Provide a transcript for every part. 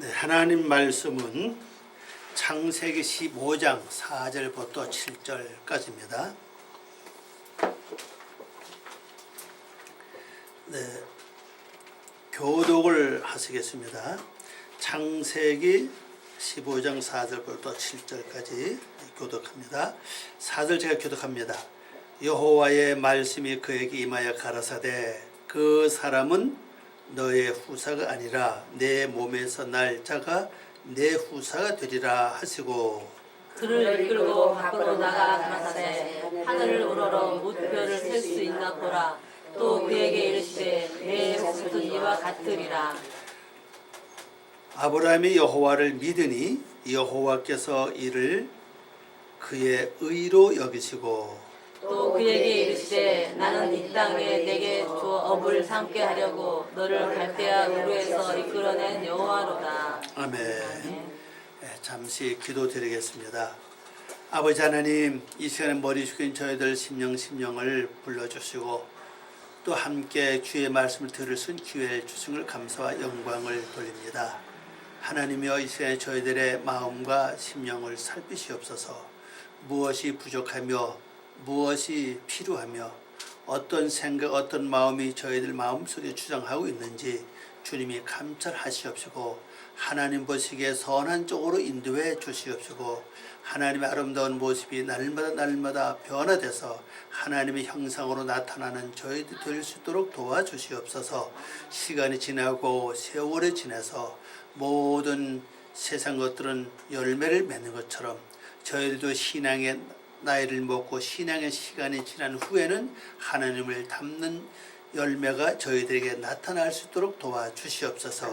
네, 하나님 말씀은 창세기 15장 4절부터 7절까지입니다. 네, 교독을 하시겠습니다. 창세기 15장 4절부터 7절까지 교독합니다. 4절 제가 교독합니다. 여호와의 말씀이 그에게 임하여 가라사대 그 사람은 너의 후사가 아니라 내 몸에서 날 자가 내 후사가 되리라 하시고 그를 이끌고 밖으로 나가 가라사대 하늘을 우러러 무별을 셀 수 있나 보라. 또 그에게 이르시되 내 목숨은 이와 같으리라. 아브라함이 여호와를 믿으니 여호와께서 이를 그의 의로 여기시고 또 그에게 이르시되 나는 이 땅에 내게 주어 업을 삼게 하려고 너를 갈대아 우르에서 이끌어낸 여호와로다. 아멘. 네, 잠시 기도드리겠습니다. 아버지 하나님, 이 시간에 머리 숙인 저희들 심령을 불러주시고 또 함께 주의 말씀을 들을 수 있는 기회를 주신 걸 감사와 영광을 돌립니다. 하나님이여, 이 시간에 저희들의 마음과 심령을 살피시옵소서. 무엇이 부족하며 무엇이 필요하며 어떤 생각, 어떤 마음이 저희들 마음속에 주장하고 있는지 주님이 감찰하시옵시고 하나님 보시기에 선한 쪽으로 인도해 주시옵시고 하나님의 아름다운 모습이 날마다 변화돼서 하나님의 형상으로 나타나는 저희들 될 수 있도록 도와주시옵소서. 시간이 지나고 세월이 지나서 모든 세상 것들은 열매를 맺는 것처럼 저희들도 신앙의 나이를 먹고 신앙의 시간이 지난 후에는 하나님을 닮는 열매가 저희들에게 나타날 수 있도록 도와주시옵소서.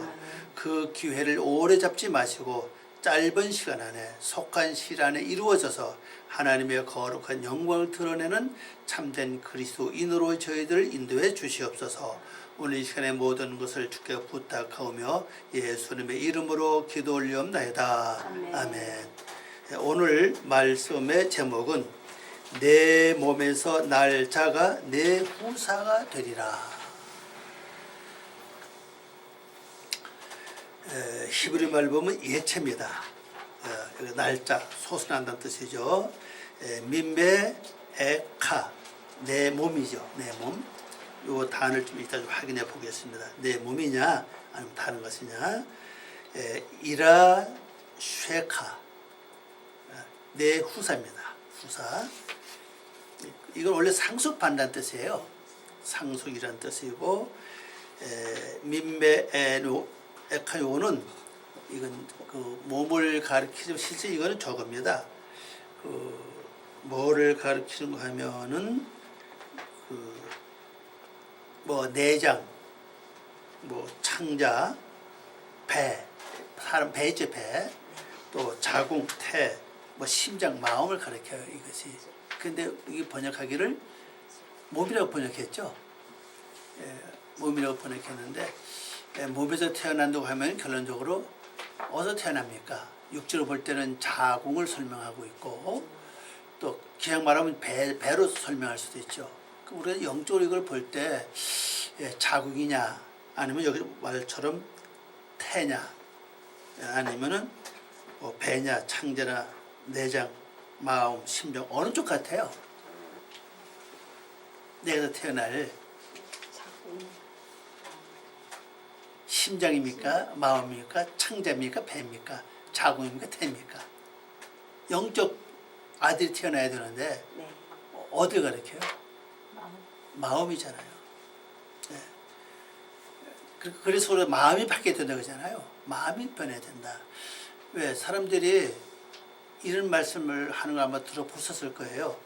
그 기회를 오래 잡지 마시고 짧은 시간 안에 속한 시일 안에 이루어져서 하나님의 거룩한 영광을 드러내는 참된 그리스도인으로 저희들을 인도해 주시옵소서. 오늘 이 시간에 모든 것을 주께 부탁하오며 예수님의 이름으로 기도 올리옵나이다. 아멘. 오늘 말씀의 제목은 내 몸에서 날 자가 내 후사가 되리라. 히브리 말 보면 예체입니다. 날짜, 소순한다는 뜻이죠. 민베 에카, 내 몸이죠. 내 몸. 이 단어를 좀 이따 좀 확인해 보겠습니다. 내 몸이냐 아니면 다른 것이냐. 이라 쉐카, 내 후사입니다. 후사. 이건 원래 상속받는다는 뜻이에요. 상속이라는 뜻이고, 민베에노 에카요는 이건 그 몸을 가리키죠. 실제 이거는 저겁니다. 그 뭐를 가리키는 거 하면은 뭐 내장, 뭐 창자, 배, 사람 배죠, 배, 또 자궁, 태, 뭐 심장, 마음을 가리켜요, 이것이. 근데 이게 번역하기를 몸이라고 번역했죠. 몸이라고 번역했는데, 몸에서 태어난다고 하면 결론적으로 어디서 태어납니까? 육체로 볼 때는 자궁을 설명하고 있고, 또 그냥 말하면 배로 설명할 수도 있죠. 우리가 영적으로 이걸 볼 때 자궁이냐, 아니면 여기 말처럼 태냐, 아니면은 뭐 배냐, 창자나 내장, 마음, 심정 어느 쪽 같아요? 내가 태어날 심장입니까? 마음입니까? 창자입니까? 배입니까? 자궁입니까? 태입니까? 영적 아들이 태어나야 되는데 어딜 가르쳐요? 마음이잖아요. 네. 그래서 우리가 마음이 바뀌어야 된다고 하잖아요. 마음이 변해야 된다. 왜? 사람들이 이런 말씀을 하는 거 아마 들어보셨을 거예요.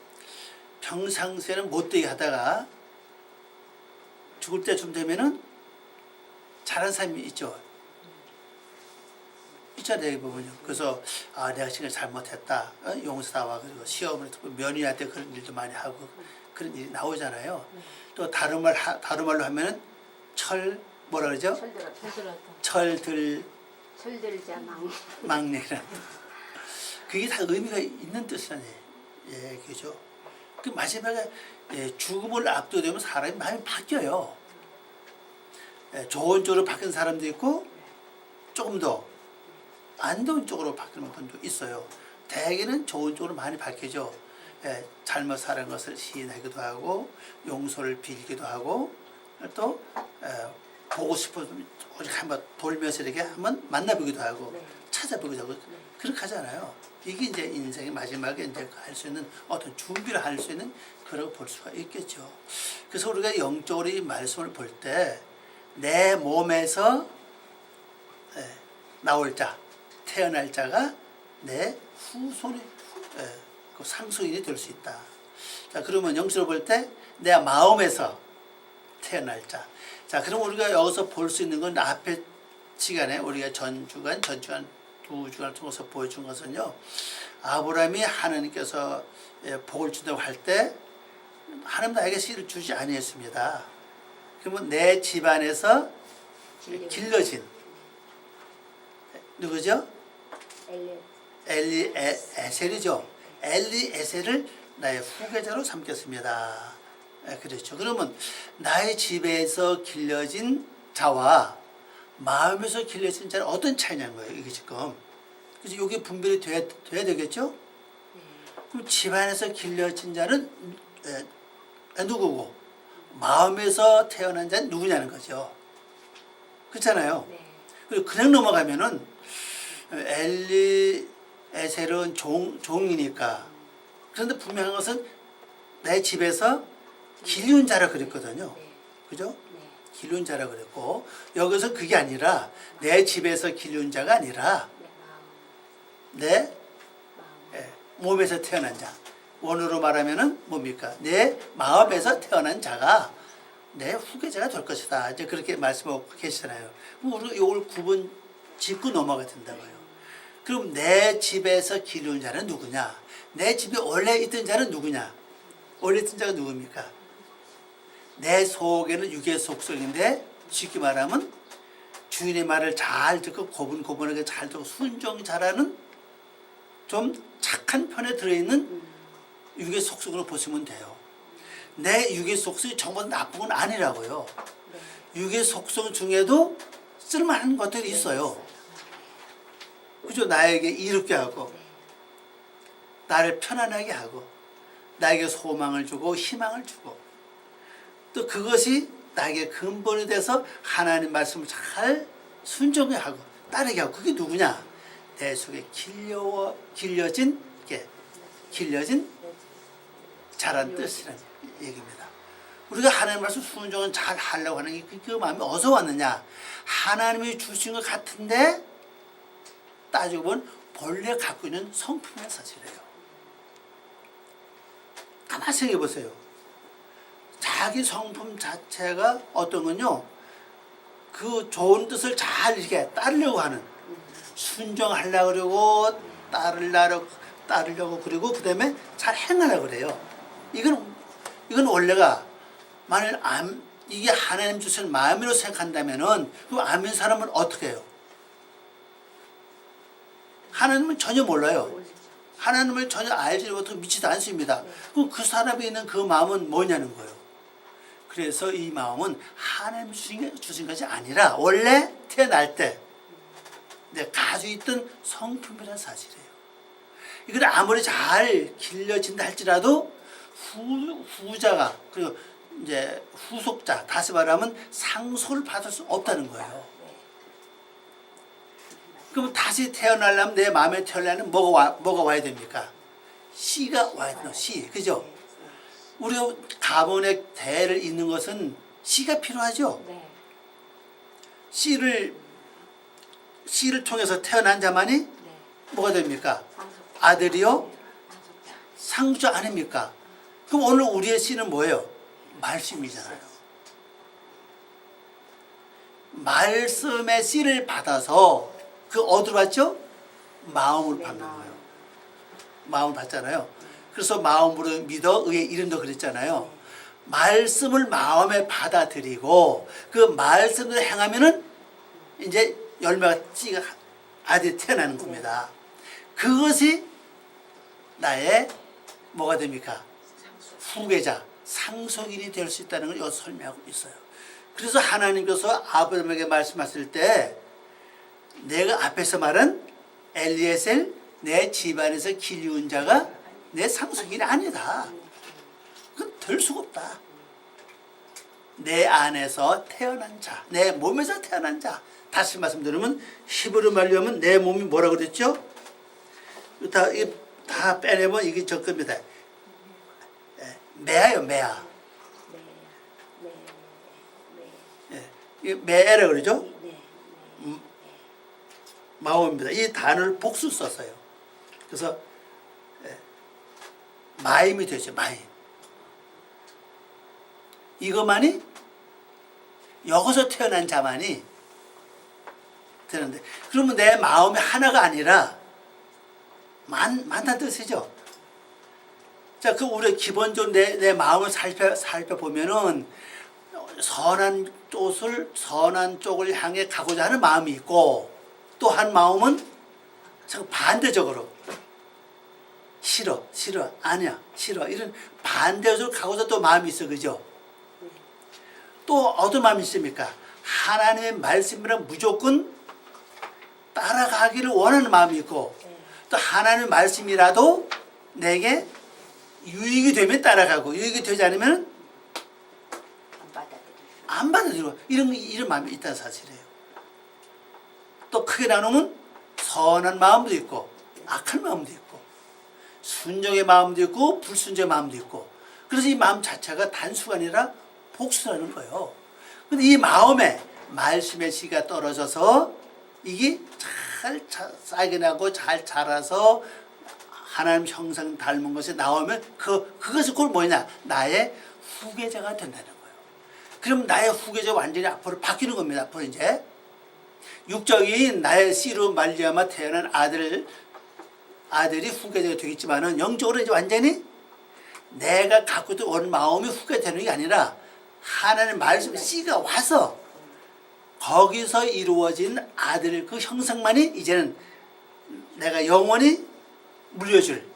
평상시에는 못되게 하다가 죽을 때쯤 되면은 잘한 사람이 있죠. 있잖아요, 보면요. 그래서 내가 지금 잘못했다, 용서다와 그리고 시험을 며느리한테 그런 일도 많이 하고 그런 일이 나오잖아요. 또 다른 말로 하면은 뭐라 그러죠? 철들자 막내라는. 그게 다 의미가 있는 뜻이잖아요. 그죠? 그 마지막에 죽음을 앞두되면 사람이 마음이 바뀌어요. 좋은 쪽으로 바뀐 사람도 있고 조금 더 안 좋은 쪽으로 바뀌는 분도 있어요. 대개는 좋은 쪽으로 많이 바뀌죠. 예, 잘못 살은 것을 시인하기도 하고 용서를 빌기도 하고 또 보고 싶어서 오직 한번 돌면서 이렇게 한번 만나보기도 하고 네. 찾아보기도 하고 그렇게 하잖아요. 이게 이제 인생의 마지막에 이제 할 수 있는 어떤 준비를 할 수 있는 그런 볼 수가 있겠죠. 그래서 우리가 영적으로 이 말씀을 볼 때 내 몸에서 나올 자, 태어날 자가 내 후손의 그 상속인이 될 수 있다. 자, 그러면 영적으로 볼 때 내 마음에서 태어날 자. 자, 그럼 우리가 여기서 볼 수 있는 건 앞에 시간에 우리가 전주간 두 주간을 통해서 보여준 것은요. 아브라함이 하나님께서 복을 준다고 할 때 하나님 나에게 씨를 주지 아니했습니다. 그러면 내 집안에서 길러진 누구죠? 엘리에셀이죠. 엘리에셀을 나의 후계자로 삼겠습니다. 그렇죠. 그러면 나의 집에서 길러진 자와 마음에서 길러진 자는 어떤 차이냐는 거예요. 이게 지금. 그래서 이게 분별이 돼야 되겠죠? 그럼 집안에서 길러진 자는 누구고 마음에서 태어난 자는 누구냐는 거죠. 그렇잖아요. 그리고 그냥 넘어가면은 엘리에셀은 종이니까. 그런데 분명한 것은 내 집에서 길리운 자라 그랬거든요. 그죠? 길리운 자라 그랬고 여기서 그게 아니라 내 집에서 길리운 자가 아니라 내 몸에서 태어난 자. 원어로 말하면은 뭡니까? 내 마음에서 태어난 자가 내 후계자가 될 것이다. 이제 그렇게 말씀하고 계시잖아요. 그럼 우리가 이걸 구분 짓고 넘어가야 된다고요. 그럼 내 집에서 기르는 자는 누구냐? 내 집에 원래 있던 자는 누구냐? 원래 있던 자가 누굽니까? 내 속에는 육의 속성인데 쉽게 말하면 주인의 말을 잘 듣고 고분고분하게 잘 듣고 순종이 잘하는 좀 착한 편에 들어있는 육의 속성으로 보시면 돼요. 내 육의 속성이 전부 나쁜 건 아니라고요. 육의 속성 중에도 쓸만한 것들이 있어요. 그죠? 나에게 이롭게 하고 나를 편안하게 하고 나에게 소망을 주고 희망을 주고 또 그것이 나에게 근본이 돼서 하나님 말씀을 잘 순종해 하고 따르게 하고 그게 누구냐? 내 속에 길려진 자란 뜻이라는 얘기입니다. 우리가 하나님 말씀 순종은 잘 하려고 하는 게 그 마음이 어디서 왔느냐? 하나님이 주신 것 같은데 따지고 보면 본래 갖고 있는 성품의 사실이에요. 가만히 생각해 보세요. 자기 성품 자체가 어떤 건요, 그 좋은 뜻을 잘 이렇게 따르려고 하는, 순종하려고 그러고, 따르려고 그리고, 그 다음에 잘 행하려고 그래요. 이건 원래가, 만일 이게 하나님 주신 마음으로 생각한다면은, 그 아멘 사람은 어떻게 해요? 하나님은 전혀 몰라요. 하나님을 전혀 알지 못하고 믿지도 않습니다. 그럼 그 사람이 있는 그 마음은 뭐냐는 거예요. 그래서 이 마음은 하나님 주신 것이 아니라 원래 태어날 때 내가 가지고 있던 성품이라는 사실이에요. 이걸 아무리 잘 길러진다 할지라도 후자가 그리고 이제 후속자 다시 말하면 상속을 받을 수 없다는 거예요. 그럼 다시 태어나려면 내 마음에 태어나려면 뭐가 와야 됩니까? 씨가 와야 돼요. 씨. 그죠? 우리 가문의 대를 잇는 것은 씨가 필요하죠? 네. 씨를 통해서 태어난 자만이 네. 뭐가 됩니까? 상속자. 아들이요? 상속자. 상속자 아닙니까? 그럼 오늘 우리의 씨는 뭐예요? 말씀이잖아요. 말씀의 씨를 받아서 그 어디로 받죠? 마음을 받는 거예요. 마음을 받잖아요. 그래서 마음으로 믿어 의에 이른다 그랬잖아요. 말씀을 마음에 받아들이고 그 말씀을 행하면은 이제 열매가 씨가 아들이 태어나는 겁니다. 그것이 나의 뭐가 됩니까? 후계자, 상속인이 될 수 있다는 걸 여기서 설명하고 있어요. 그래서 하나님께서 아브라함에게 말씀하실 때 내가 앞에서 말한 엘리에셀 내 집안에서 길이운 자가 내 상속인이 아니다. 그건 될 수가 없다. 내 안에서 태어난 자, 내 몸에서 태어난 자. 다시 말씀드리면 히브리 말로 하면 내 몸이 뭐라 그랬죠? 다 빼내면 이게 저 겁니다. 매아요, 매아. 이 매라 그러죠? 마음입니다. 이 단어를 복수 썼어요. 그래서 마임이 되죠. 마임. 이것만이 여기서 태어난 자만이 되는데, 그러면 내 마음이 하나가 아니라 많다는 뜻이죠. 자, 그 우리 기본적으로 내 마음을 살펴보면은 선한 쪽을 향해 가고자 하는 마음이 있고, 또 한 마음은 반대적으로 싫어, 아니야, 싫어, 이런 반대적으로 가고자 또 마음이 있어, 그죠? 또 어떤 마음이 있습니까? 하나님의 말씀이랑 무조건 따라가기를 원하는 마음이 있고, 또 하나님의 말씀이라도 내게 유익이 되면 따라가고, 유익이 되지 않으면 안 받아들이고, 이런 마음이 있다는 사실이에요. 또 크게 나누면 선한 마음도 있고 악한 마음도 있고 순종의 마음도 있고 불순종의 마음도 있고, 그래서 이 마음 자체가 단수가 아니라 복수라는 거예요. 근데 이 마음에 말씀의 씨가 떨어져서 이게 잘 싹이 나고 잘 자라서 하나님 형상 닮은 것이 나오면 그것이 그걸 뭐냐? 나의 후계자가 된다는 거예요. 그럼 나의 후계자가 완전히 앞으로 바뀌는 겁니다. 앞으로 이제 육적인 나의 씨로 말미암아 태어난 아들이 후계자가 되겠지만은, 영적으로 이제 완전히 내가 갖고 있던 마음이 후계되는 게 아니라 하나님 말씀 씨가 와서 거기서 이루어진 아들 그 형상만이 이제는 내가 영원히 물려줄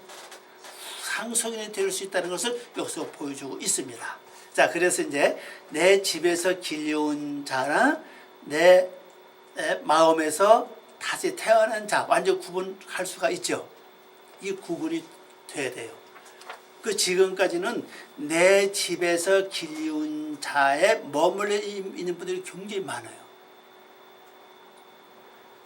상속인이 될 수 있다는 것을 여기서 보여주고 있습니다. 자, 그래서 이제 내 집에서 길려온 자나 내 마음에서 다시 태어난 자, 완전 구분할 수가 있죠. 이 구분이 돼야 돼요. 그 지금까지는 내 집에서 길리운 자에 머물러 있는 분들이 굉장히 많아요.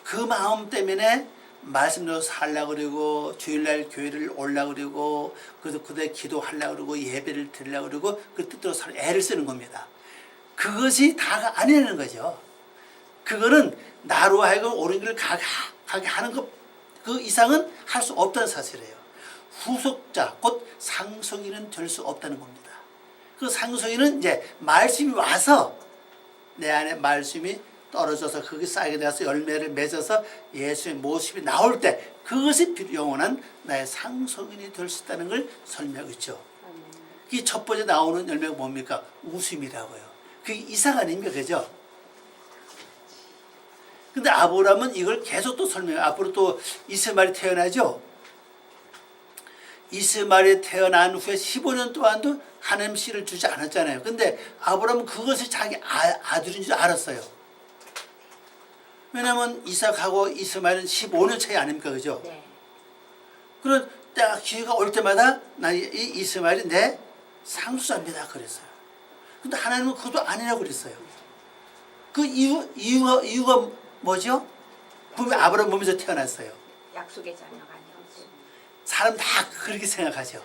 그 마음 때문에 말씀대로 살려고 그러고, 주일날 교회를 오려고 그러고, 그때 기도하려고 그러고, 예배를 드리려고 그러고, 그 뜻대로 애를 쓰는 겁니다. 그것이 다가 아니라는 거죠. 그거는 나로 하여금 옳은 길을 가게 하는 것, 그 이상은 할 수 없다는 사실이에요. 후속자, 곧 상속인은 될 수 없다는 겁니다. 그 상속인은 이제 말씀이 와서 내 안에 말씀이 떨어져서 거기 쌓이게 돼서 열매를 맺어서 예수의 모습이 나올 때 그것이 영원한 나의 상속인이 될 수 있다는 걸 설명하고 있죠. 이 첫 번째 나오는 열매가 뭡니까? 웃음이라고요. 그게 이상 아닙니까? 그죠? 근데 아브라함은 이걸 계속 또 설명해요. 앞으로 또 이스마엘이 태어나죠. 이스마엘이 태어난 후에 15년 동안도 하나님 씨를 주지 않았잖아요. 근데 아브라함은 그것이 자기 아들인 줄 알았어요. 왜냐하면 이삭하고 이스마엘은 15년 차이 아닙니까? 그죠? 네. 그런 때가 기회가 올 때마다 이 이스마엘이 내 상수자입니다. 그랬어요. 근데 하나님은 그것도 아니라고 그랬어요. 그 이유가 뭐죠? 분명히 아브라함 몸에서 태어났어요. 약속의 자녀가 아니었지. 사람 다 그렇게 생각하죠.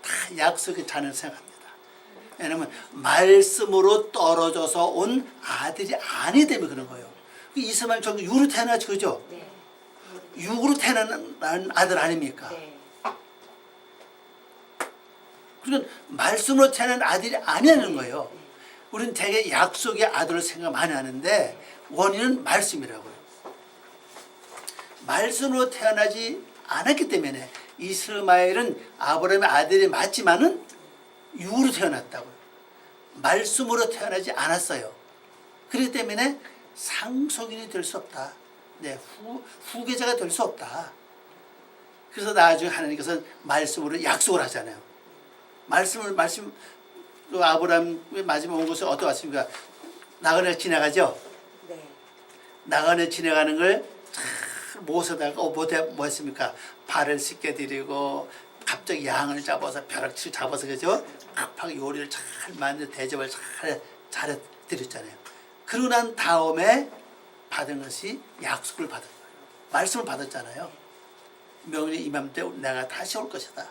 다 약속의 자녀를 생각합니다. 왜냐하면 말씀으로 떨어져서 온 아들이 아니 때문에 그런 거예요. 이스마엘 전부 육으로 태어나지, 그죠? 네. 육으로 태어난 아들 아닙니까? 네. 그러니까 말씀으로 태어난 아들이 아니라는 거예요. 우리는 되게 약속의 아들을 생각 많이 하는데 원인은 말씀이라고요. 말씀으로 태어나지 않았기 때문에 이스마엘은 아브라함의 아들이 맞지만은 육으로 태어났다고요. 말씀으로 태어나지 않았어요. 그렇기 때문에 상속인이 될 수 없다. 네, 후계자가 될 수 없다. 그래서 나중에 하나님께서는 말씀으로 약속을 하잖아요. 말씀 아브라함의 마지막 온 것은 어떻게 왔습니까? 나그네 지나가죠. 네. 나그네 지나가는 걸 못에다가 뭐 했습니까? 발을 씻게 드리고 갑자기 양을 잡아서 벼락치고 잡아서 그죠? 급하게 요리를 잘 만들어 대접을 잘 드렸잖아요. 그러고 난 다음에 받은 것이 약속을 받은 거예요. 말씀을 받았잖아요. 명령 이맘때 내가 다시 올 것이다.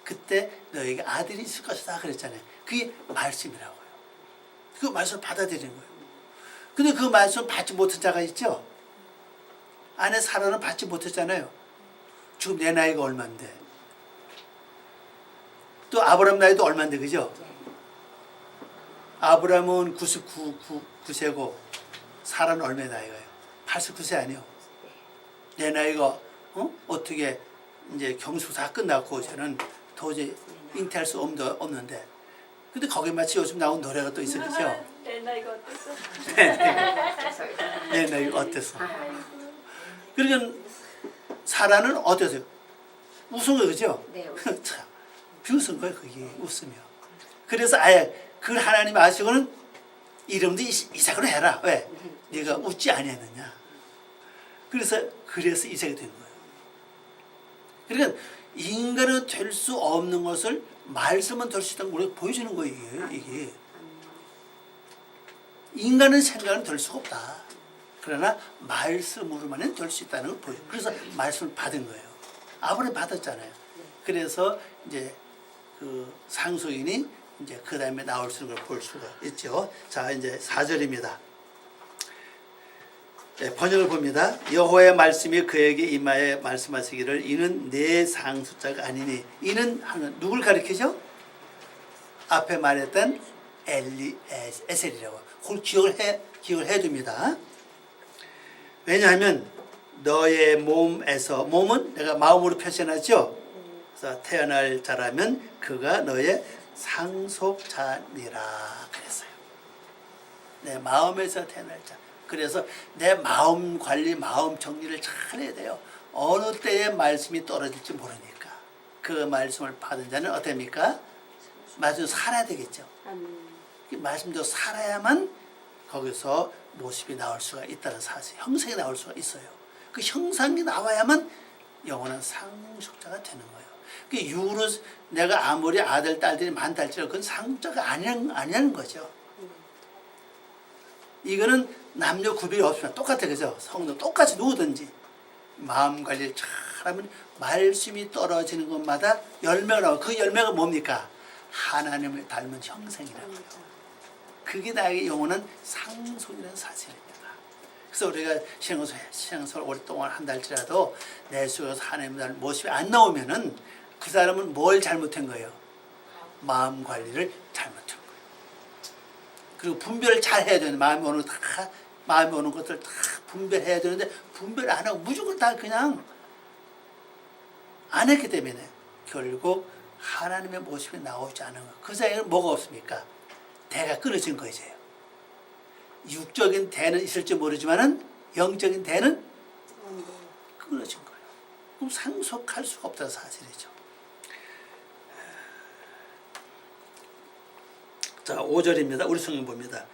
그때 너에게 아들이 있을 것이다 그랬잖아요. 그게 말씀이라고요. 그 말씀을 받아들이는 거예요. 근데 그 말씀을 받지 못한 자가 있죠. 아내 사라는 받지 못했잖아요. 지금 내 나이가 얼만데. 또 아브라함 나이도 얼만데 그죠? 아브라함은 99세고 사라는 얼마의 나이가요? 89세 아니요? 내 나이가 어떻게 이제 경수 다 끝났고 저는 도저히 잉태할 수 없는데 근데 거기에 마치 요즘 나온 노래가 또 있어 그죠? 내 나이가 어땠어? 내 나이가 어땠어? 그러니까 사라는 어땠어요? 웃은 거 그죠? 네. 참 비웃은 거예요 그게 웃으며. 그래서 아예 그 하나님 아시고는 이름도 이삭으로 해라. 왜? 네가 웃지 아니했느냐. 그래서 이삭이 된 거예요. 그러니까 인간은 될 수 없는 것을 말씀은 될 수 있다는 걸 우리가 보여주는 거예요. 이게 인간은 생각은 될 수가 없다. 그러나 말씀으로만은 될 수 있다는 걸 보여요. 그래서 말씀을 받은 거예요. 아브라함이 받았잖아요. 그래서 이제 그 상속인이 이제 그 다음에 나올 수 있는 걸 볼 수가 있죠. 자, 이제 4절입니다. 네, 번역을 봅니다. 여호와의 말씀이 그에게 임하여 말씀하시기를 이는 내 상속자가 아니니 이는 하는 누굴 가리키죠? 앞에 말했던 엘리에셀이라고. 그걸 기억을 해둡니다. 왜냐하면 너의 몸에서 몸은 내가 마음으로 표현하죠. 그래서 태어날 자라면 그가 너의 상속자니라 그랬어요. 내 마음에서 태어날 자. 그래서 내 마음 관리, 마음 정리를 잘 해야 돼요. 어느 때에 말씀이 떨어질지 모르니까. 그 말씀을 받은 자는 어떻습니까? 말씀대로 살아야 되겠죠. 말씀대로 살아야만 거기서 모습이 나올 수가 있다는 사실, 형상이 나올 수가 있어요. 그 형상이 나와야만 영원한 상속자가 되는 거예요. 그 육으로 내가 아무리 아들, 딸들이 많다 할지라도 그건 상속자가 아니라는 거죠. 이거는 남녀 구별이 없으면 똑같아, 그죠? 성도 똑같이 누구든지 마음 관리를 잘하면 말씀이 떨어지는 것마다 열매가 나와. 그 열매가 뭡니까? 하나님을 닮은 형상이라고요. 그게 나에게 영원한 상속이라는 사실입니다. 그래서 우리가 신앙생활 오랫동안 한다 할지라도 내 속에서 하나님을 닮은 모습이 안 나오면은 그 사람은 뭘 잘못한 거예요? 마음 관리를 잘못한 거예요. 그리고 분별을 잘 해야 되는데 마음에 오는 것들 다 분별해야 되는데 분별 안 하고 무조건 다 그냥 안 했기 때문에 결국 하나님의 모습이 나오지 않은 거예요. 그 사이에는 뭐가 없습니까? 대가 끊어진 거죠. 육적인 대는 있을지 모르지만은 영적인 대는 끊어진 거예요. 그럼 상속할 수가 없다는 사실이죠. 자, 5절입니다. 우리 성경 봅니다.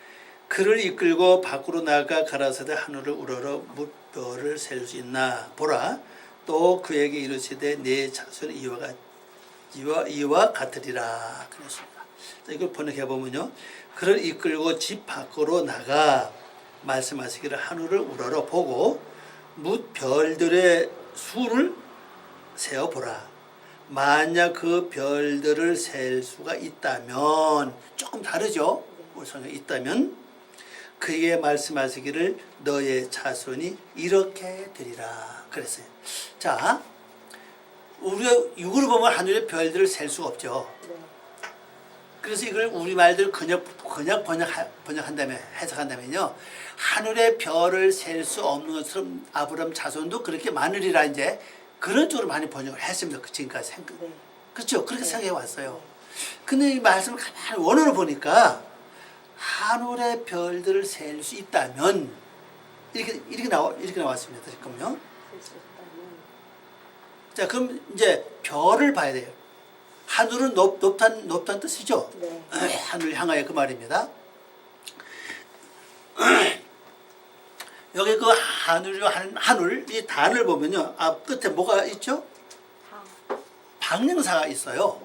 그를 이끌고 밖으로 나가 가라사대 하늘을 우러러 무뼈를 셀 수 있나 보라. 또 그에게 이르시되 내 자손 이와 같으리라 그랬습니다. 자, 이걸 번역해 보면요. 그를 이끌고 집 밖으로 나가 말씀하시기를 하늘을 우러러 보고 뭇 별들의 수를 세어 보라. 만약 그 별들을 셀 수가 있다면 조금 다르죠. 우리 성경에 있다면 그에게 말씀하시기를 너의 자손이 이렇게 되리라 그랬어요. 자, 우리가 육으로 보면 하늘의 별들을 셀 수가 없죠. 그래서 이걸 우리말대로 번역한다면 해석한다면요. 하늘의 별을 셀 수 없는 것처럼 아브라함 자손도 그렇게 많으리라 이제 그런 쪽으로 많이 번역을 했습니다. 지금까지 그렇죠? 그렇게 생각해 왔어요. 근데 이 말씀을 가만히 원어로 보니까 하늘의 별들을 셀 수 있다면 이렇게 나왔습니다. 잠깐만요. 자, 그럼 이제 별을 봐야 돼요. 하늘은 높다는 뜻이죠. 네. 하늘을 향하여 그 말입니다. 여기 그 하늘이요 하늘 이 단을 보면요 앞 끝에 뭐가 있죠? 방명사가 있어요.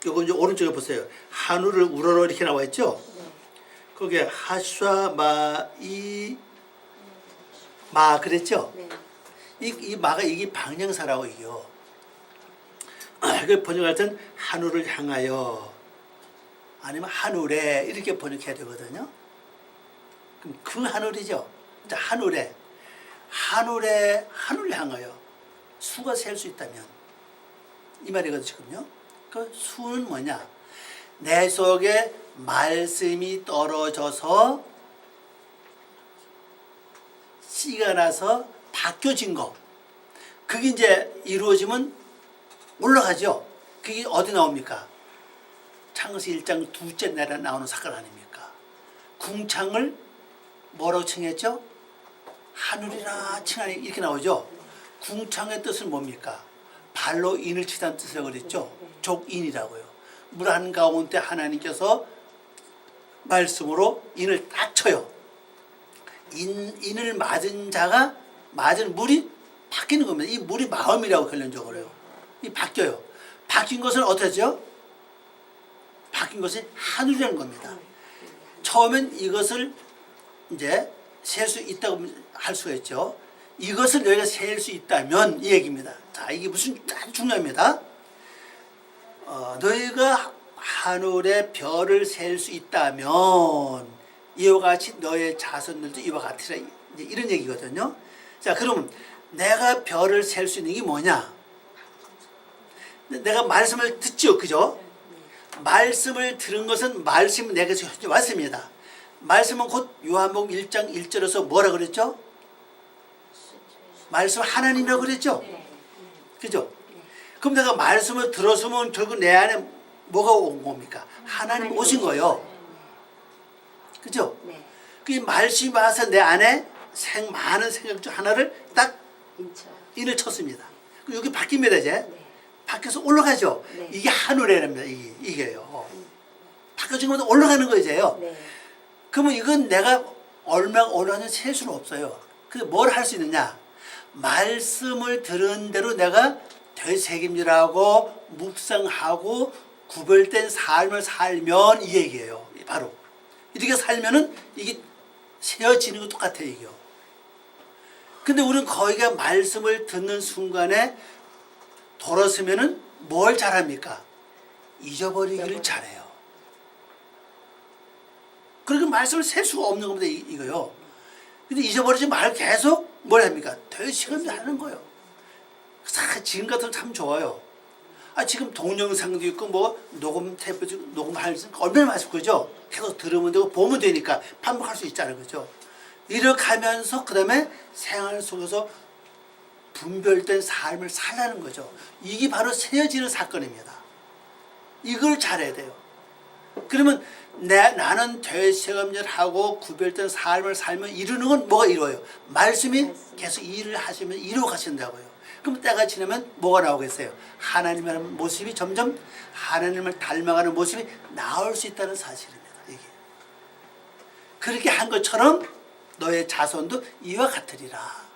요거 이제 오른쪽에 보세요. 하늘을 우러러 이렇게 나와 있죠? 거기에 하샤 마이 마 그랬죠? 이 마가 이게 방명사라고 이게요. 그 번역할 땐 하늘을 향하여 아니면 하늘에 이렇게 번역해야 되거든요. 그럼 그 하늘이죠. 자, 하늘을 향하여 수가 셀 수 있다면 이 말이거든요. 지금요. 그 수는 뭐냐? 내 속에 말씀이 떨어져서 씨가 나서 바뀌어진 거. 그게 이제 이루어지면 올라가죠. 그게 어디 나옵니까? 창세기 1장 둘째 날에 나오는 사건 아닙니까? 궁창을 뭐라고 칭했죠? 하늘이라 칭하니 이렇게 나오죠. 궁창의 뜻은 뭡니까? 발로 인을 치다는 뜻이라고 그랬죠. 족인이라고요. 물 한가운데 하나님께서 말씀으로 인을 딱 쳐요. 인을 맞은 자가 맞은 물이 바뀌는 겁니다. 이 물이 마음이라고 결론적으로요. 이 바뀌어요. 바뀐 것은 어떠죠? 바뀐 것이 하늘이라는 겁니다. 처음엔 이것을 이제 셀 수 있다고 할 수가 있죠. 이것을 너희가 셀 수 있다면 이 얘기입니다. 자, 이게 무슨 아주 중요합니다. 너희가 하늘의 별을 셀 수 있다면 이와 같이 너의 자손들도 이와 같으라 이런 얘기거든요. 자, 그럼 내가 별을 셀 수 있는 게 뭐냐? 내가 말씀을 듣죠, 그죠? 말씀을 들은 것은 말씀이 내게서 현재 왔습니다. 말씀은 곧 요한복음 1장 1절에서 뭐라 그랬죠? 말씀 하나님이라고 그랬죠? 그죠? 그럼 내가 말씀을 들었으면 결국 내 안에 뭐가 온 겁니까? 하나님 오신 거예요. 그죠? 그 말씀이 와서 내 안에 많은 생각 중 하나를 딱 인을 쳤습니다. 여기 바뀝니다, 이제. 바뀌어서 올라가죠. 이게 하늘이랍니다, 이게요. 바뀌어진 것보다 올라가는 거 이제요. 그러면 이건 내가 얼마가 올라가는지 셀 수는 없어요. 근데 뭘 할 수 있느냐? 말씀을 들은 대로 내가 되새김질하고 묵상하고 구별된 삶을 살면 이 얘기예요. 바로 이렇게 살면은 이게 세어지는 거 똑같아요, 이게요. 근데 우리는 거기가 말씀을 듣는 순간에 돌아서면은 뭘 잘합니까? 잊어버리기를 잘해요. 그러니까 말씀을 셀 수가 없는 겁니다, 이거요. 근데 잊어버리지 말고 계속 뭘 합니까? 되새김질 하는 거예요. 지금 같으면 참 좋아요. 지금 동영상도 있고 뭐 녹음 테이프 녹음할 수 얼마나 맛있고 그죠? 계속 들으면 되고 보면 되니까 반복할 수 있잖아요, 그죠? 이렇게 하면서 그 다음에 생활 속에서 분별된 삶을 살라는 거죠. 이게 바로 세어지는 사건입니다. 이걸 잘해야 돼요. 그러면 나는 되새김질하고 구별된 삶을 살면 이루는 건 뭐가 이루어요? 말씀이 계속 일을 하시면 이루어 가신다고요. 그럼 때가 지나면 뭐가 나오겠어요? 하나님의 모습이 점점 하나님을 닮아가는 모습이 나올 수 있다는 사실입니다. 이게. 그렇게 한 것처럼 너의 자손도 이와 같으리라.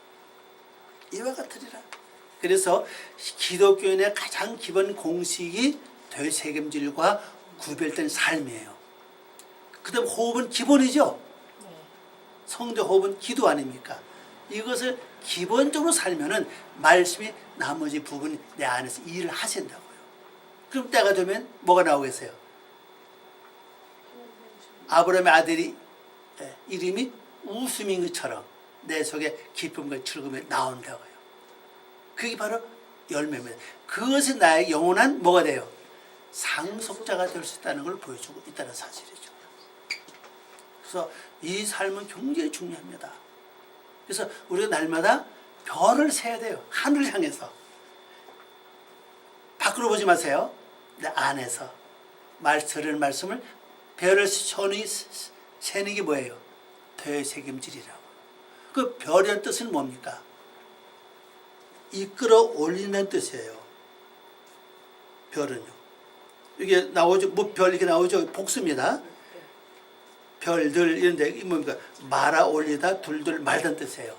이와 같으리라. 그래서 기독교인의 가장 기본 공식이 되새김질과 구별된 삶이에요. 그 다음 호흡은 기본이죠. 성대 호흡은 기도 아닙니까? 이것을 기본적으로 살면은 말씀이 나머지 부분 내 안에서 일을 하신다고요. 그럼 때가 되면 뭐가 나오겠어요? 아브라함의 아들이 이름이 웃음인 것처럼 내 속에 기쁨과 즐거움이 나온다고요. 그게 바로 열매입니다. 그것이 나의 영원한 뭐가 돼요? 상속자가 될 수 있다는 걸 보여주고 있다는 사실이죠. 그래서 이 삶은 굉장히 중요합니다. 그래서 우리가 날마다 별을 세야 돼요. 하늘을 향해서. 밖으로 보지 마세요. 내 안에서 들은 말씀을 별을 천히 세는 게 뭐예요? 되새김질이라고. 그 별이라는 뜻은 뭡니까? 이끌어 올리는 뜻이에요. 별은요. 이게 나오죠. 뭐 별 이렇게 나오죠. 복수입니다. 별들 이런데 이 뭡니까? 말아 올리다 둘둘 말던 뜻이에요.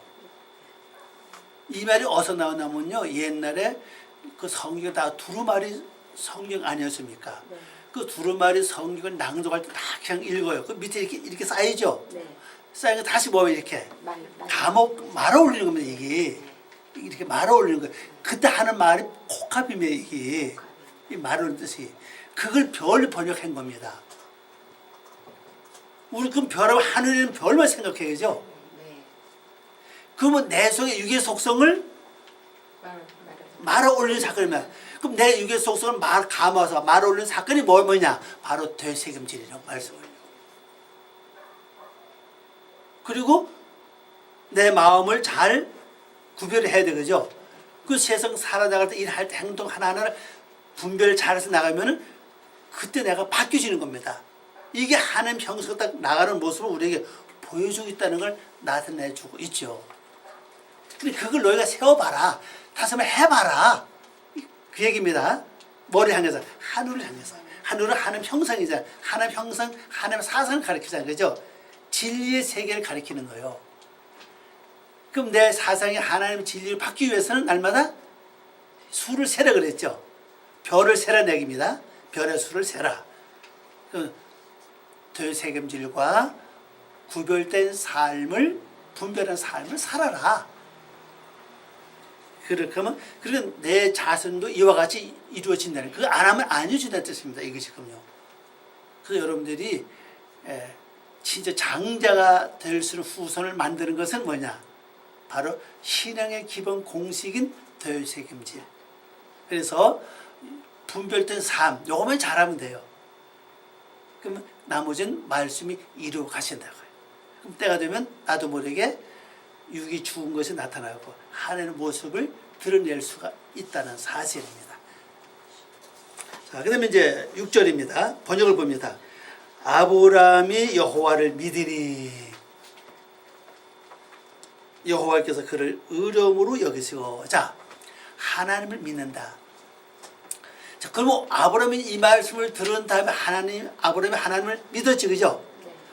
이 말이 어디서 나오냐면요. 옛날에 그 성경 다 두루마리 성경 아니었습니까? 네. 그 두루마리 성경을 낭독할 때 다 그냥 읽어요. 그 밑에 이렇게 쌓이죠. 네. 쌓인 거 다시 보면 이렇게 말. 다 말아 올리는 겁니다. 이게 이렇게 말아 올리는 거예요. 그때 하는 말이 콕합이며 이게 이 말아 올리는 뜻이 그걸 별로 번역한 겁니다. 우리 그럼 별하고 하늘에는 별만 생각해야죠. 네. 그러면 내 속의 육의 속성을 말아 올리는 사건이면 그럼 내 육의 속성을 감아서 말아 올리는 사건이 뭐냐? 바로 되새김질이라고 말씀을. 그리고 내 마음을 잘 구별해야 되죠. 그 세상 살아나갈 때 일할 때 행동 하나하나를 분별을 잘해서 나가면은 그때 내가 바뀌어지는 겁니다. 이게 하나님 형성이 딱 나가는 모습을 우리에게 보여주고 있다는 걸 나타내주고 있죠. 근데 그걸 너희가 세워봐라. 다시 한번 해봐라. 그 얘기입니다. 뭐를 향해서? 하늘을 향해서. 하늘은 하나님 형상이잖아요. 하나님 형상, 하나님 사상을 가리키잖아요. 그죠? 진리의 세계를 가리키는 거예요. 그럼 내 사상이 하나님의 진리를 받기 위해서는 날마다 수를 세라 그랬죠. 별을 세라는 얘기입니다. 별의 수를 세라. 되새김질과 구별된 삶을 분별한 삶을 살아라. 그러면 내 자선도 이와 같이 이루어진다는 그거 안 하면 안 이루어진다는 뜻입니다. 이것이군요. 그래서 여러분들이 진짜 장자가 될 수 있는 후손을 만드는 것은 뭐냐? 바로 신앙의 기본 공식인 되새김질. 그래서 분별된 삶, 요거만 잘하면 돼요. 그러면 나머지는 말씀이 이루어 가신다고요. 그럼 때가 되면 나도 모르게 육이 죽은 것이 나타나고 하나님의 모습을 드러낼 수가 있다는 사실입니다. 자, 그 다음에 이제 6절입니다. 번역을 봅니다. 아브라함이 여호와를 믿으니 여호와께서 그를 의로움으로 여기시고. 자, 하나님을 믿는다. 자, 그러면 아브라함이 이 말씀을 들은 다음에 아브라함이 하나님을 믿었지, 그죠?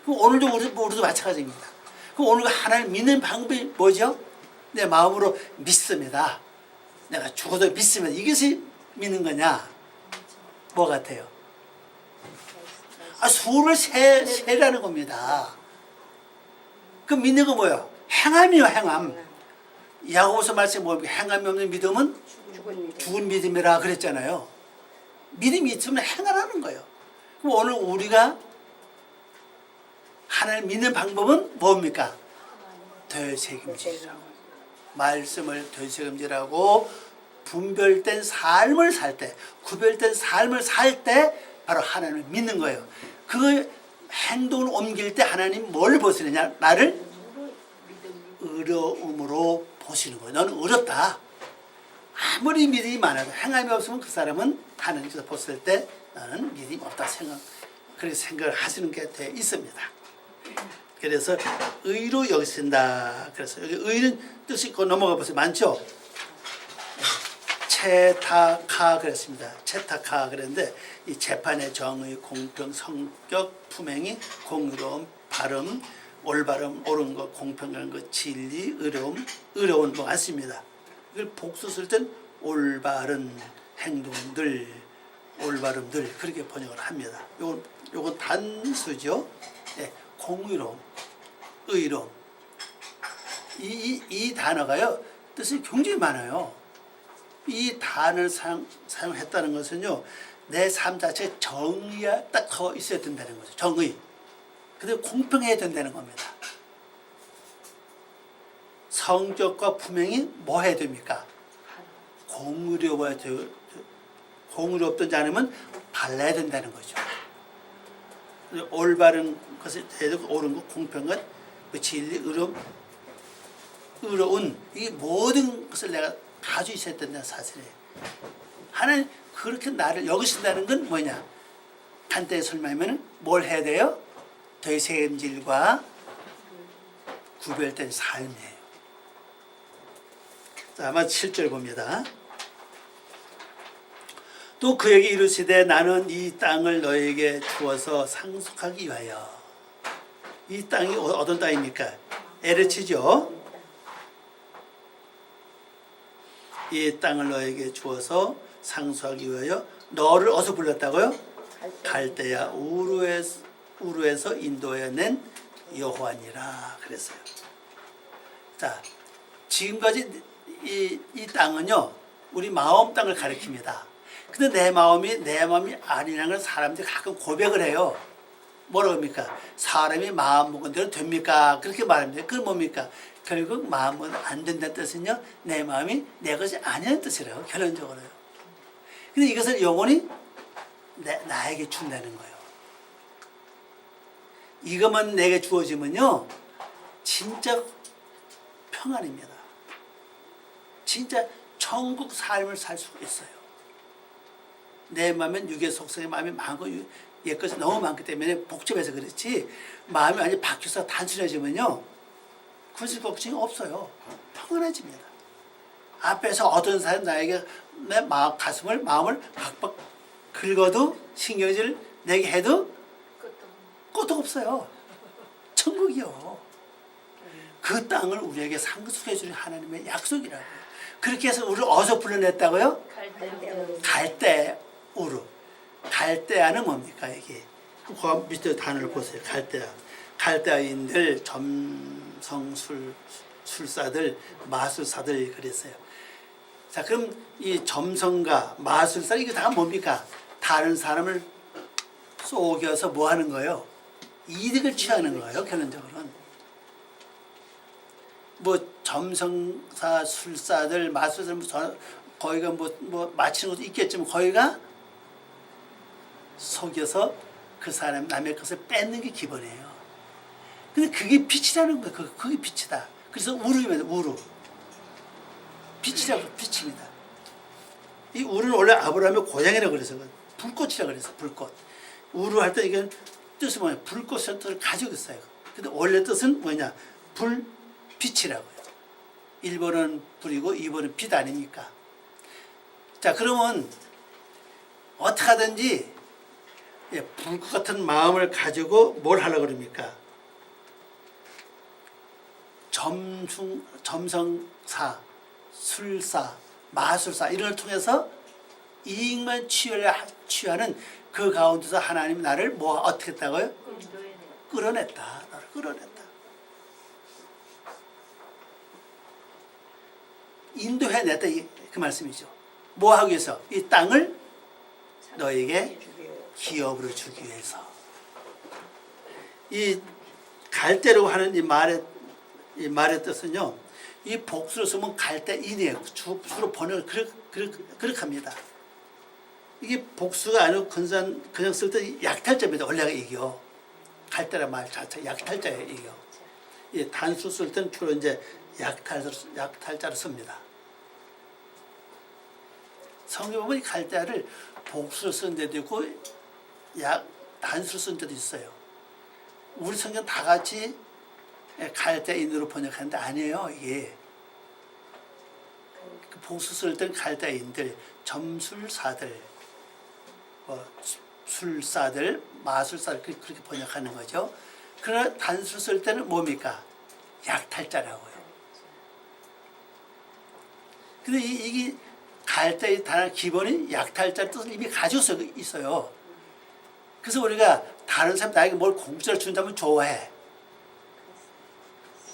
그럼 오늘도 우리도 마찬가지입니다. 그럼 오늘 하나님 믿는 방법이 뭐죠? 내 마음으로 믿습니다. 내가 죽어도 믿습니다. 이것이 믿는 거냐? 뭐 같아요? 수를 세라는 겁니다. 그 믿는 거 뭐예요? 행함이요, 행함. 야고보서 말씀에 뭡니까? 행함이 없는 믿음은 죽은 믿음이라 그랬잖아요. 믿음이 있으면 행하라는 거예요. 그럼 오늘 우리가 하나님 믿는 방법은 뭡니까? 되새김질이라고. 말씀을 되새김질하고 분별된 삶을 살 때, 구별된 삶을 살 때 바로 하나님을 믿는 거예요. 그 행동을 옮길 때 하나님 뭘 보시느냐? 나를 의로움으로 보시는 거예요. 너는 의롭다. 아무리 믿음이 많아도 행함이 없으면 그 사람은 하나님께서 봤을 때 나는 믿음이 없다 그렇게 생각을 하시는 게 돼 있습니다. 그래서 의로 여기신다. 그래서 여기 의는 뜻이 있고 넘어가 보세요. 많죠? 채타카 그랬습니다. 채타카 그랬는데 이 재판의 정의, 공평, 성격, 품행이 공의로움, 발음, 올바름, 옳은 것, 공평한 것, 진리, 의로운 것 같습니다. 이걸 복수 쓸 땐 올바른 행동들, 올바름들 그렇게 번역을 합니다. 요건 단수죠. 네, 공의로움, 의로움. 이 단어가요 뜻이 굉장히 많아요. 이 단어를 사용했다는 것은요 내 삶 자체에 정의가 딱 더 있어야 된다는 거죠. 정의. 근데 공평해야 된다는 겁니다. 성격과 품행이 뭐 해야 됩니까? 공의로워야 돼요. 공의롭지 않으면 발라야 된다는 거죠. 올바른 것을 해야 되고 옳은 것, 공평한 것, 진리, 의로운 이 모든 것을 내가 가지고 있어야 된다는 사실이에요. 하나님 그렇게 나를 여기신다는 건 뭐냐? 간단히 설명하면 뭘 해야 돼요? 되새김질과 구별된 삶이에요. 자, 아마 7절 봅니다. 또 그에게 이르시되 나는 이 땅을 너에게 주어서 상속하기 위하여. 이 땅이 어떤 땅입니까? 에르치죠. 이 땅을 너에게 주어서 상속하기 위하여 너를 어디서 불렀다고요? 갈대야 우르에서 인도해낸 여호와니라 그랬어요. 자, 지금까지 이 땅은요 우리 마음 땅을 가리킵니다. 근데 내 마음이 아니라는 걸 사람들이 가끔 고백을 해요. 뭐라고 합니까? 사람이 마음 먹은 대로 됩니까? 그렇게 말합니다. 그건 뭡니까? 결국 마음은 안 된다는 뜻은요 내 마음이 내 것이 아니라는 뜻이라고 결론적으로요. 근데 이것을 영원히 나에게 준다는 거예요. 이것만 내게 주어지면요 진짜 평안입니다. 진짜 천국 삶을 살 수가 있어요. 내 마음엔 육의 속성의 마음이 많고 옛것이 너무 많기 때문에 복잡해서 그렇지 마음이 완전히 바뀌어서 단순해지면요 굳이 걱정이 없어요. 평안해집니다. 앞에서 어떤 사람 나에게 내 마음을 박박 긁어도 신경질 내게 해도 끝도 없어요. 천국이요. 그 땅을 우리에게 상속해 주는 하나님의 약속이라고요. 그렇게 해서 우리를 어디서 불러냈다고요? 갈대우르. 갈대아는 뭡니까 이게? 그 밑에 단어를 보세요. 갈대아. 갈대아인들 점성술사들 마술사들 그랬어요. 자 그럼 이 점성가 마술사 이거 다 뭡니까? 다른 사람을 속여서 뭐 하는 거예요? 이득을 취하는 거예요. 결론적으로는. 뭐 점성사 술사들 마술사들 거기가 뭐 맞히는 것도 있겠지만 거기가 속여서 그 사람 남의 것을 뺏는 게 기본이에요. 근데 그게 빛이라는 거예요. 그게 빛이다. 그래서 우르입니다. 우르. 빛이라고 빛입니다. 이 우르는 원래 아브라함의 고향이라고 그래서 불꽃이라고 그래서 불꽃. 우르 할 때 이게 뜻이 뭐냐? 불꽃의 뜻을 가지고 있어요. 근데 원래 뜻은 뭐냐? 빛이라고요. 1번은 불이고 2번은 빛 아닙니까? 자 그러면 어떻게 하든지 불꽃 같은 마음을 가지고 뭘 하려고 그럽니까? 점성사, 술사, 마술사 이런 걸 통해서 이익만 취하는 그 가운데서 하나님 나를 뭐 어떻게 했다고요? 끌어냈다. 나를 끌어냈다. 인도해냈다 그 말씀이죠. 뭐 하기 위해서? 이 땅을 너에게 기업으로 주기 위해서. 이 갈대라고 하는 이 말의 뜻은요. 이 복수로 쓰면 갈대인이에요. 주로 번역을 그렇게 합니다. 이게 복수가 아니고 그냥 쓸 때 약탈자입니다. 원래가 이게요. 갈대란 말 자체 약탈자예요. 이게요. 이 단수 쓸 때는 주로 이제 약탈자로 씁니다. 성경 보면 이 갈대아를 복수로 쓰는 데도 있고 단수로 쓰는 데도 있어요. 우리 성경 다 같이 갈대인으로 번역하는데 아니에요. 이게 복수 쓸 때는 갈대인들, 점술사들, 술사들, 마술사들 그렇게 번역하는 거죠. 그러나 단수 쓸 때는 뭡니까? 약탈자라고요. 근데 이게 갈대의 단어 기본이 약탈자 뜻을 이미 가지고 있어요. 그래서 우리가 다른 사람 나에게 뭘 공짜로 준다면 좋아해.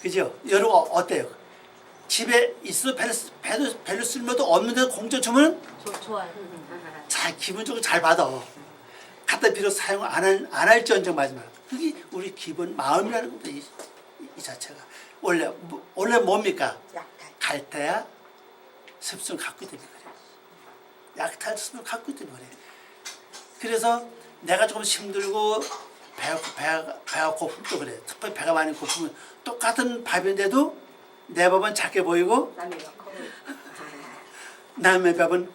그죠? 여러분 어때요? 집에 있어 별로 쓸모도 없는데 공짜 주면 좋아요. 기분적으로 잘 받아. 갖다 빌어 사용 안 할지언정 마지막. 그게 우리 기본 마음이라는 겁니다. 이 자체가 원래 뭡니까? 갈대야 습성을 갖고 있다는 거예요. 약탈 습성을 갖고 있다는 거예요. 그래서 내가 조금 힘들고 배가 고프면 그래. 특별히 배가 많이 고프면 똑같은 밥인데도 내 밥은 작게 보이고 남의 밥은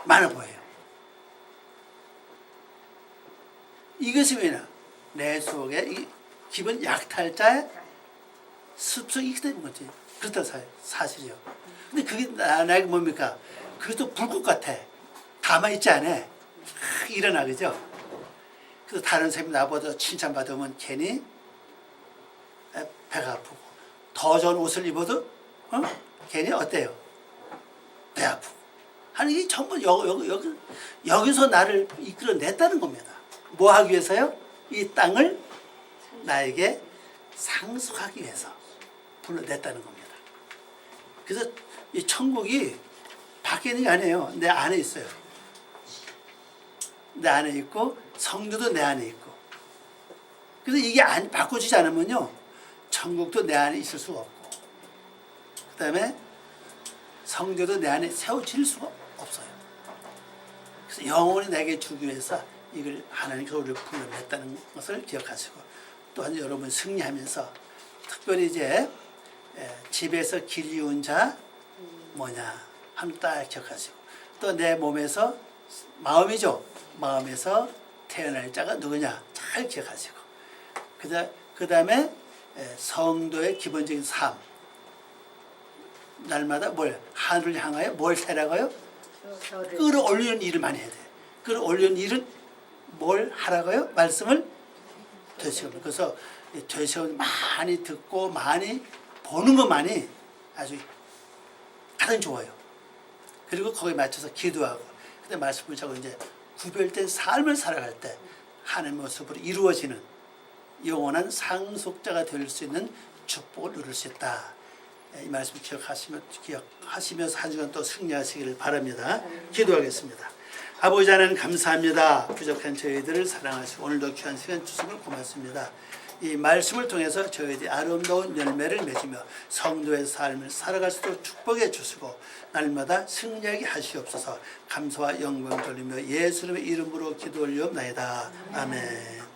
많아 보여요. 이것이 왜냐? 내 속에 이 기본 약탈자의 습성이 있기 때문인 거지. 그렇다 사실이요. 근데 그게 나에게 뭡니까? 그것도 불꽃 같아. 가만히 있지 않아. 일어나, 그죠? 그래서 다른 사람이 나보다 칭찬받으면 괜히 배가 아프고, 더 좋은 옷을 입어도 괜히 어때요? 배 아프고. 아니 이게 전부 여기서 나를 이끌어냈다는 겁니다. 뭐 하기 위해서요? 이 땅을 나에게 상속하기 위해서 불러냈다는 겁니다. 그래서 이 천국이 밖에 있는 게 아니에요. 내 안에 있어요. 내 안에 있고 성도도 내 안에 있고. 그래서 이게 바꿔주지 않으면요, 천국도 내 안에 있을 수가 없고, 그 다음에 성도도 내 안에 세워질 수가 없어요. 그래서 영원히 내게 주기 위해서 이걸 하나님께서 우리를 불러냈다는 것을 기억하시고, 또한 여러분 승리하면서 특별히 이제 집에서 길 이은 자 뭐냐 한 딱 기억하시고, 또 내 몸에서 마음이죠. 마음에서 태어날 자가 누구냐 잘 기억하시고, 그 다음에 성도의 기본적인 삶, 날마다 하늘을 향하여 뭘 해라고요? 끌어올리는 일을 많이 해야 돼. 끌어올리는 일은 뭘 하라고요? 말씀을 되새깁니다. 그래서 되새김 많이 듣고 많이 보는 것만이 아주 가장 좋아요. 그리고 거기에 맞춰서 기도하고, 그때 말씀을 자고 이제 구별된 삶을 살아갈 때 하나님의 모습으로 이루어지는 영원한 상속자가 될 수 있는 축복을 누릴 수 있다. 이 말씀 기억하시면서 한 주간 또 승리하시기를 바랍니다. 기도하겠습니다. 아버지 하나님 감사합니다. 부족한 저희들을 사랑하시고 오늘도 귀한 시간 주심을 고맙습니다. 이 말씀을 통해서 저희들이 아름다운 열매를 맺으며 성도의 삶을 살아갈 수 있도록 축복해 주시고 날마다 승리하게 하시옵소서. 감사와 영광 돌리며 예수님의 이름으로 기도 올리옵나이다. 아멘.